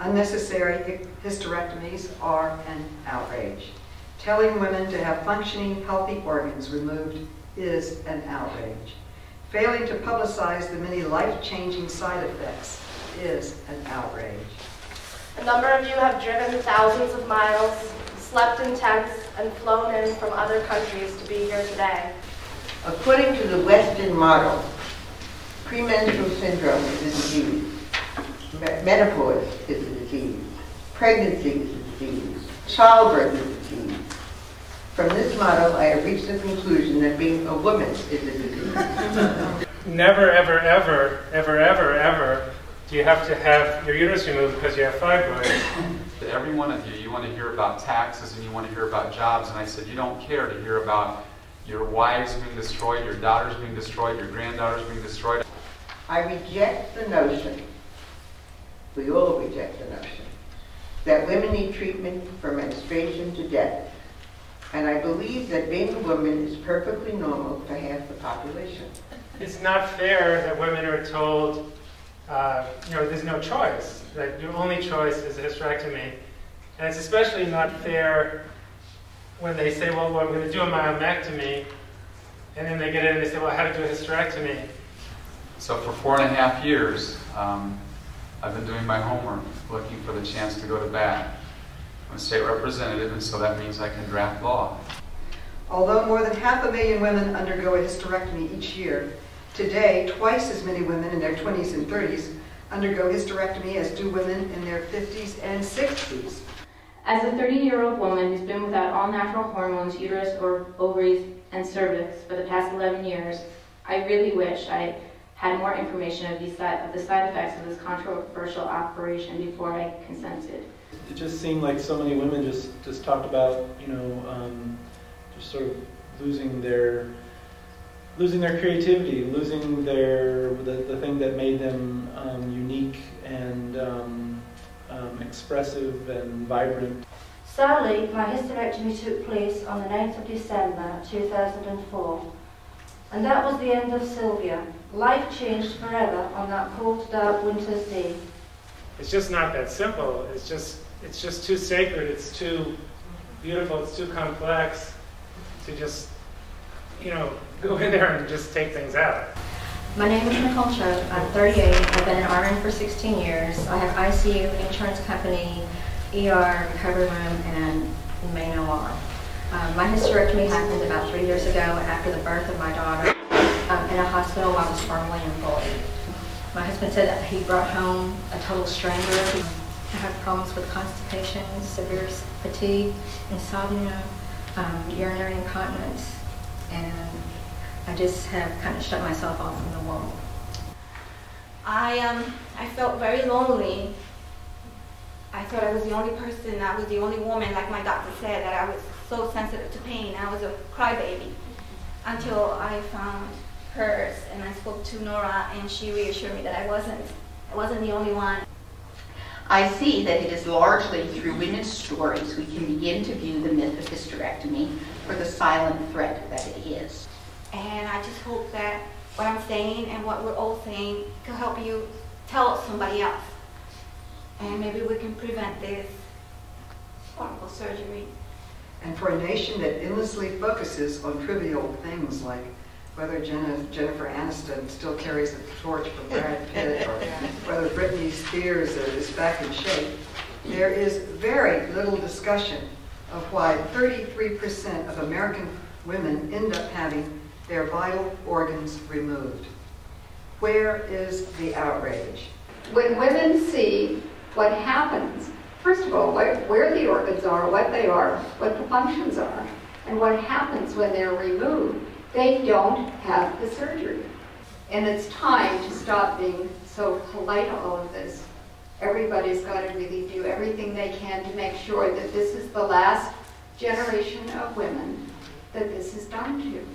Unnecessary hysterectomies are an outrage. Telling women to have functioning, healthy organs removed is an outrage. Failing to publicize the many life-changing side effects is an outrage. A number of you have driven thousands of miles, slept in tents, and flown in from other countries to be here today. According to the Western model, premenstrual syndrome is a disease. Menopause is a disease. Pregnancy is a disease. Childbirth is a disease. From this model, I have reached the conclusion that being a woman is a disease. Never, ever, ever, ever, ever, ever do you have to have your uterus removed because you have fibroids. To every one of you, you want to hear about taxes and you want to hear about jobs, and I said you don't care to hear about your wives being destroyed, your daughters being destroyed, your granddaughters being destroyed. I reject the notion, we all reject the notion, that women need treatment from menstruation to death. And I believe that being a woman is perfectly normal for half the population. It's not fair that women are told, there's no choice, that your only choice is a hysterectomy. And it's especially not fair when they say, well, I'm going to do a myomectomy, and then they get in and they say, well, I had to do a hysterectomy. So for 4.5 years, I've been doing my homework, looking for the chance to go to bat. I'm a state representative, and so that means I can draft law. Although more than 500,000 women undergo a hysterectomy each year, today twice as many women in their 20s and 30s undergo hysterectomy as do women in their 50s and 60s. As a 30-year-old woman who's been without all natural hormones, uterus or ovaries and cervix for the past 11 years, I really wish I had more information of the side effects of this controversial operation before I consented. It just seemed like so many women just talked about, just sort of losing their creativity, losing the thing that made them unique and expressive and vibrant. Sadly, my hysterectomy took place on the 9th of December 2004, and that was the end of Sylvia. Life changed forever on that cold, dark winter's day. It's just not that simple. It's just too sacred. It's too beautiful. It's too complex to just, go in there and just take things out. My name is Nicole Choate. I'm 38. I've been an RN for 16 years. I have ICU, insurance company, ER, recovery room, and main OR. My hysterectomy happened about 3 years ago after the birth of my daughter in a hospital while I was formerly employed. My husband said that he brought home a total stranger. I have problems with constipation, severe fatigue, insomnia, urinary incontinence, and I just have kind of shut myself off from the world. I felt very lonely. I thought I was the only person, I was the only woman, like my doctor said, that I was so sensitive to pain. I was a crybaby until I found hers, and I spoke to Nora, and she reassured me that I wasn't the only one. I see that it is largely through women's stories we can begin to view the myth of hysterectomy for the silent threat that it is. And I just hope that what I'm saying and what we're all saying can help you tell somebody else. And maybe we can prevent this horrible surgery. And for a nation that endlessly focuses on trivial things like whether Jennifer Aniston still carries the torch for Brad Pitt or whether Britney Spears is back in shape, there is very little discussion of why 33% of American women end up having their vital organs removed. Where is the outrage? When women see what happens, first of all, where the organs are, what they are, what the functions are, and what happens when they're removed, they don't have the surgery. And it's time to stop being so polite to all of this. Everybody's got to really do everything they can to make sure that this is the last generation of women that this is done to.